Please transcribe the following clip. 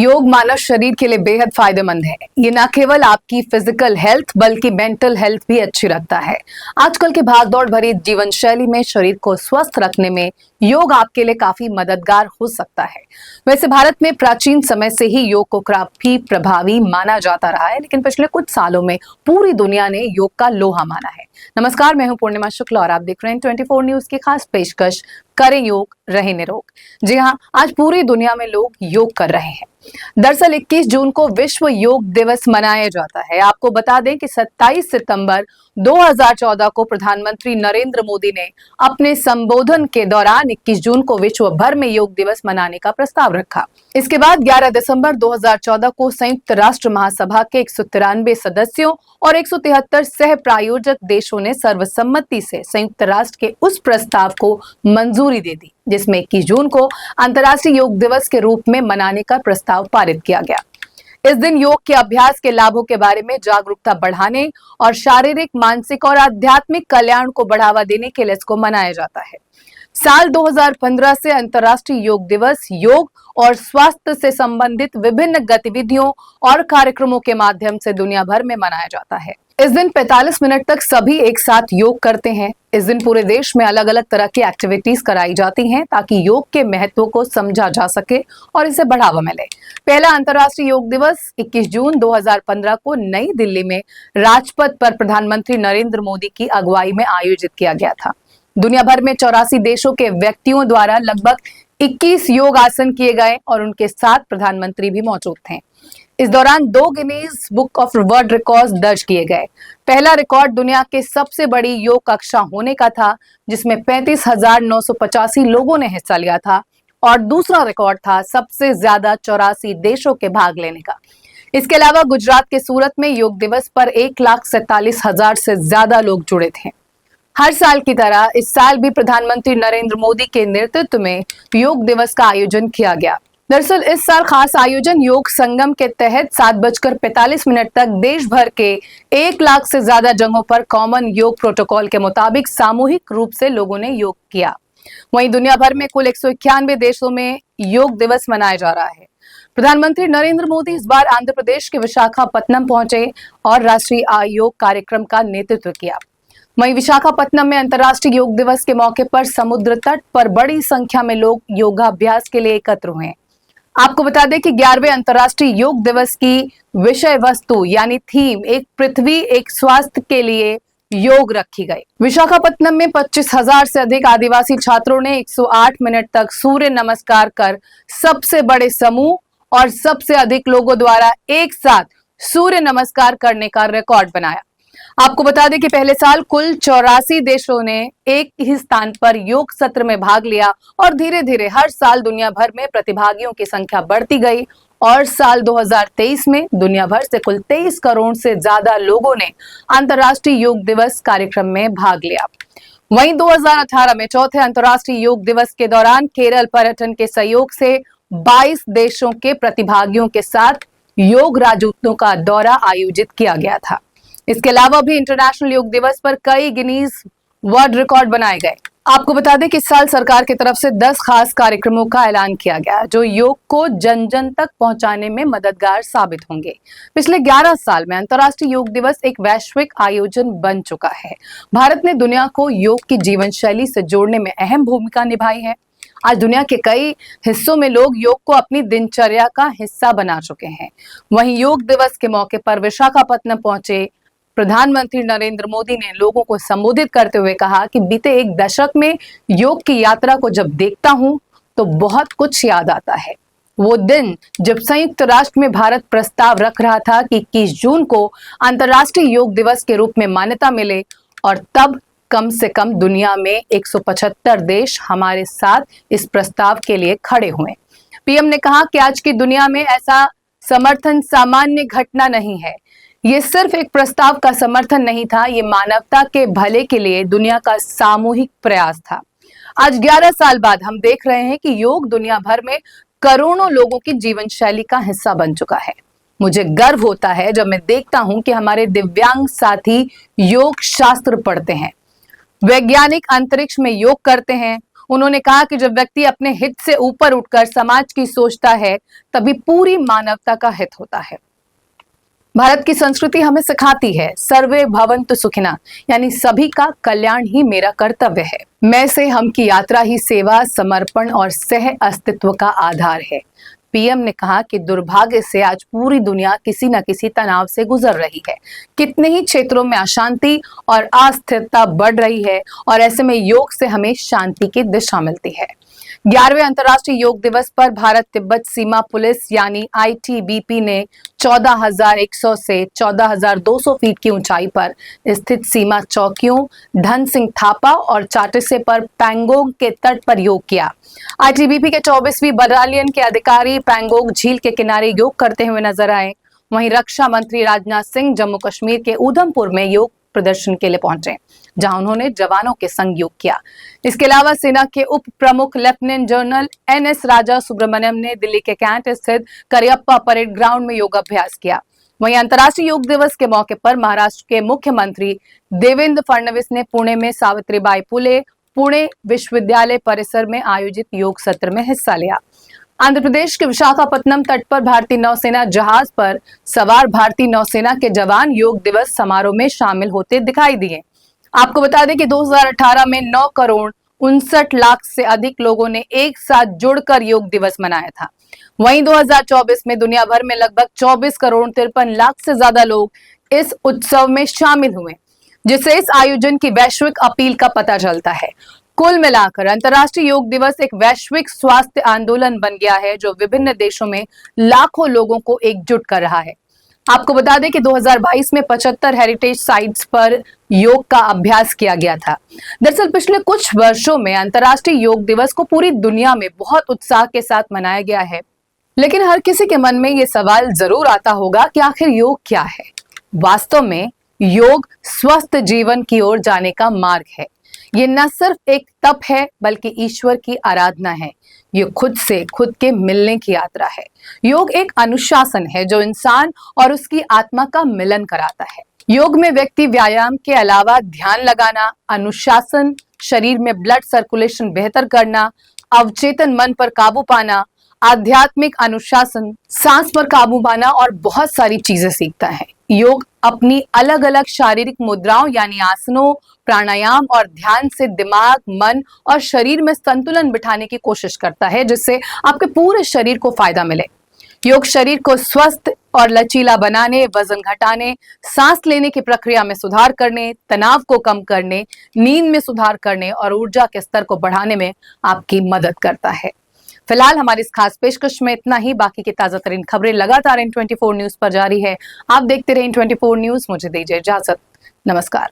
योग मानव शरीर के लिए बेहद फायदेमंद है। ये न केवल आपकी फिजिकल हेल्थ बल्कि मेंटल हेल्थ भी अच्छी रखता है। आजकल की भागदौड़ भरी जीवन शैली में शरीर को स्वस्थ रखने में योग आपके लिए काफी मददगार हो सकता है। वैसे भारत में प्राचीन समय से ही योग को काफी प्रभावी माना जाता रहा है, लेकिन पिछले कुछ सालों में पूरी दुनिया ने योग का लोहा माना है। नमस्कार, मैं हूं पूर्णिमा शुक्ल और आप देख रहे हैं 24 न्यूज की खास पेशकश करें योग रहें निरोग। जी हाँ, आज पूरी दुनिया में लोग योग कर रहे हैं। दरअसल 21 जून को विश्व योग दिवस मनाया जाता है। आपको बता दें कि 27 सितंबर 2014 को प्रधानमंत्री नरेंद्र मोदी ने अपने संबोधन के दौरान 21 जून को विश्व भर में योग दिवस मनाने का प्रस्ताव रखा। इसके बाद 11 दिसंबर 2014 को संयुक्त राष्ट्र महासभा के 193 सदस्यों और 173 सह प्रायोजक देशों ने सर्वसम्मति से संयुक्त राष्ट्र के उस प्रस्ताव को मंजूरी दे दी, जिसमें 21 जून को अंतर्राष्ट्रीय योग दिवस के रूप में मनाने का प्रस्ताव पारित किया गया। इस दिन योग के अभ्यास के लाभों के बारे में जागरूकता बढ़ाने और शारीरिक, मानसिक और आध्यात्मिक कल्याण को बढ़ावा देने के लिए इसको मनाया जाता है। साल 2015 से अंतर्राष्ट्रीय योग दिवस योग और स्वास्थ्य से संबंधित विभिन्न गतिविधियों और कार्यक्रमों के माध्यम से दुनिया भर में मनाया जाता है। इस दिन 45 मिनट तक सभी एक साथ योग करते हैं। इस दिन पूरे देश में अलग अलग तरह की एक्टिविटीज कराई जाती हैं ताकि योग के महत्व को समझा जा सके और इसे बढ़ावा मिले। पहला अंतर्राष्ट्रीय योग दिवस 21 जून 2015 को नई दिल्ली में राजपथ पर प्रधानमंत्री नरेंद्र मोदी की अगुवाई में आयोजित किया गया था। दुनिया भर में 84 देशों के व्यक्तियों द्वारा लगभग 21 योग आसन किए गए और उनके साथ प्रधानमंत्री भी मौजूद थे। इस दौरान 2 Guinness book of world record दर्ज किए गए। पहला रिकॉर्ड दुनिया के सबसे बड़ी योग कक्षा होने का था, जिसमें 35,985 लोगों ने हिस्सा लिया था, और दूसरा रिकॉर्ड था सबसे ज्यादा 84 देशों के भाग लेने का। इसके अलावा गुजरात के सूरत में योग दिवस पर 1,47,000 से ज्यादा लोग जुड़े थे। हर साल की तरह इस साल भी प्रधानमंत्री नरेंद्र मोदी के नेतृत्व में योग दिवस का आयोजन किया गया। दरअसल इस साल खास आयोजन योग संगम के तहत 7:45 तक देश भर के 1 लाख से ज्यादा जगहों पर कॉमन योग प्रोटोकॉल के मुताबिक सामूहिक रूप से लोगों ने योग किया। वहीं दुनिया भर में कुल 191 देशों में योग दिवस मनाया जा रहा है। प्रधानमंत्री नरेंद्र मोदी इस बार आंध्र प्रदेश के विशाखापत्तनम पहुंचे और राष्ट्रीय योग कार्यक्रम का नेतृत्व किया। वहीं विशाखापत्तनम में अंतर्राष्ट्रीय योग दिवस के मौके पर समुद्र तट पर बड़ी संख्या में लोग योगाभ्यास के लिए एकत्र हुए। आपको बता दें कि 11वें अंतर्राष्ट्रीय योग दिवस की विषय वस्तु यानी थीम एक पृथ्वी एक स्वास्थ्य के लिए योग रखी गई। विशाखापत्तनम में 25,000 से अधिक आदिवासी छात्रों ने 108 मिनट तक सूर्य नमस्कार कर सबसे बड़े समूह और सबसे अधिक लोगों द्वारा एक साथ सूर्य नमस्कार करने का रिकॉर्ड बनाया। आपको बता दें कि पहले साल कुल 84 देशों ने एक ही स्थान पर योग सत्र में भाग लिया और धीरे धीरे हर साल दुनिया भर में प्रतिभागियों की संख्या बढ़ती गई और साल 2023 में दुनिया भर से कुल 23 करोड़ से ज्यादा लोगों ने अंतर्राष्ट्रीय योग दिवस कार्यक्रम में भाग लिया। वहीं 2018 में चौथे अंतर्राष्ट्रीय योग दिवस के दौरान केरल पर्यटन के सहयोग से 22 देशों के प्रतिभागियों के साथ योग राजदूतों का दौरा आयोजित किया गया था। इसके अलावा भी इंटरनेशनल योग दिवस पर कई गिनीज वर्ल्ड रिकॉर्ड बनाए गए। आपको बता दें कि इस साल सरकार की तरफ से 10 खास कार्यक्रमों का ऐलान किया गया जो योग को जन जन तक पहुंचाने में मददगार साबित होंगे। पिछले 11 साल में अंतर्राष्ट्रीय योग दिवस एक वैश्विक आयोजन बन चुका है। भारत ने दुनिया को योग की जीवन शैली से जोड़ने में अहम भूमिका निभाई है। आज दुनिया के कई हिस्सों में लोग योग को अपनी दिनचर्या का हिस्सा बना चुके हैं। वहीं योग दिवस के मौके पर विशाखापत्तनम पहुंचे प्रधानमंत्री नरेंद्र मोदी ने लोगों को संबोधित करते हुए कहा कि बीते 1 दशक में योग की यात्रा को जब देखता हूं तो बहुत कुछ याद आता है। वो दिन जब संयुक्त राष्ट्र में भारत प्रस्ताव रख रहा था कि 21 जून को अंतर्राष्ट्रीय योग दिवस के रूप में मान्यता मिले, और तब कम से कम दुनिया में 175 देश हमारे साथ इस प्रस्ताव के लिए खड़े हुए। पीएम ने कहा कि आज की दुनिया में ऐसा समर्थन सामान्य घटना नहीं है। ये सिर्फ एक प्रस्ताव का समर्थन नहीं था, ये मानवता के भले के लिए दुनिया का सामूहिक प्रयास था। आज 11 साल बाद हम देख रहे हैं कि योग दुनिया भर में करोड़ों लोगों की जीवन शैली का हिस्सा बन चुका है। मुझे गर्व होता है जब मैं देखता हूं कि हमारे दिव्यांग साथी योग शास्त्र पढ़ते हैं, वैज्ञानिक अंतरिक्ष में योग करते हैं, उन्होंने कहा कि जब व्यक्ति अपने हित से ऊपर उठकर समाज की सोचता है, तभी पूरी मानवता का हित होता है। भारत की संस्कृति हमें सिखाती है सर्वे भवन्तु सुखिनः, यानी सभी का कल्याण ही मेरा कर्तव्य है। मैं से हम की यात्रा ही सेवा, समर्पण और सह अस्तित्व का आधार है। पीएम ने कहा कि दुर्भाग्य से आज पूरी दुनिया किसी न किसी तनाव से गुजर रही है। कितने ही क्षेत्रों में अशांति और अस्थिरता बढ़ रही है और ऐसे में योग से हमें शांति की दिशा मिलती है। 11वें अंतर्राष्ट्रीय योग दिवस पर भारत तिब्बत सीमा पुलिस यानी आईटीबीपी ने 14,100 से 14,200 फीट की ऊंचाई पर स्थित सीमा चौकियों धन सिंह थापा और चाटसे पर पैंगोंग के तट पर योग किया। आईटीबीपी के 24वीं बटालियन के अधिकारी पैंगोंग झील के किनारे योग करते हुए नजर आए। वहीं रक्षा मंत्री राजनाथ सिंह जम्मू कश्मीर के उधमपुर में योग प्रदर्शन के लिए पहुंचे, जहां उन्होंने जवानों के संग योग किया। इसके अलावा सेना के उप प्रमुख लेफ्टिनेंट जनरल एनएस राजा सुब्रमण्यम ने दिल्ली के कैंट स्थित करियप्पा परेड ग्राउंड में योगाभ्यास किया। वहीं अंतर्राष्ट्रीय योग दिवस के मौके पर महाराष्ट्र के मुख्यमंत्री देवेंद्र फडणवीस ने पुणे में सावित्रीबाई फुले पुणे विश्वविद्यालय परिसर में आयोजित योग सत्र में हिस्सा लिया। आंध्र प्रदेश के विशाखापत्तनम तट पर भारतीय नौसेना जहाज पर सवार भारतीय नौसेना के जवान योग दिवस समारोह में शामिल होते दिखाई दिए। आपको बता दें कि 2018 में 9 करोड़ 59 लाख से अधिक लोगों ने एक साथ जुड़कर योग दिवस मनाया था। वहीं 2024 में दुनिया भर में लगभग 24 करोड़ 53 लाख से ज्यादा लोग इस उत्सव में शामिल हुए, जिससे इस आयोजन की वैश्विक अपील का पता चलता है। कुल मिलाकर अंतर्राष्ट्रीय योग दिवस एक वैश्विक स्वास्थ्य आंदोलन बन गया है, जो विभिन्न देशों में लाखों लोगों को एकजुट कर रहा है। आपको बता दें कि 2022 में 75 हेरिटेज साइट्स पर योग का अभ्यास किया गया था। दरअसल पिछले कुछ वर्षों में अंतर्राष्ट्रीय योग दिवस को पूरी दुनिया में बहुत उत्साह के साथ मनाया गया है, लेकिन हर किसी के मन में ये सवाल जरूर आता होगा कि आखिर योग क्या है। वास्तव में योग स्वस्थ जीवन की ओर जाने का मार्ग है। ये न सिर्फ एक तप है, बल्कि ईश्वर की आराधना है। ये खुद से खुद के मिलने की यात्रा है। योग एक अनुशासन है जो इंसान और उसकी आत्मा का मिलन कराता है। योग में व्यक्ति व्यायाम के अलावा ध्यान लगाना, अनुशासन, शरीर में ब्लड सर्कुलेशन बेहतर करना, अवचेतन मन पर काबू पाना, आध्यात्मिक अनुशासन, सांस पर काबू पाना और बहुत सारी चीजें सीखता है। योग अपनी अलग अलग शारीरिक मुद्राओं यानी आसनों, प्राणायाम और ध्यान से दिमाग, मन और शरीर में संतुलन बिठाने की कोशिश करता है, जिससे आपके पूरे शरीर को फायदा मिले। योग शरीर को स्वस्थ और लचीला बनाने, वजन घटाने, सांस लेने की प्रक्रिया में सुधार करने, तनाव को कम करने, नींद में सुधार करने और ऊर्जा के स्तर को बढ़ाने में आपकी मदद करता है। फिलहाल हमारी इस खास पेशकश में इतना ही। बाकी की ताजा तरीन खबरें लगातार इन 24 न्यूज पर जारी है। आप देखते रहे इन 24 न्यूज। मुझे दीजिए इजाजत। नमस्कार।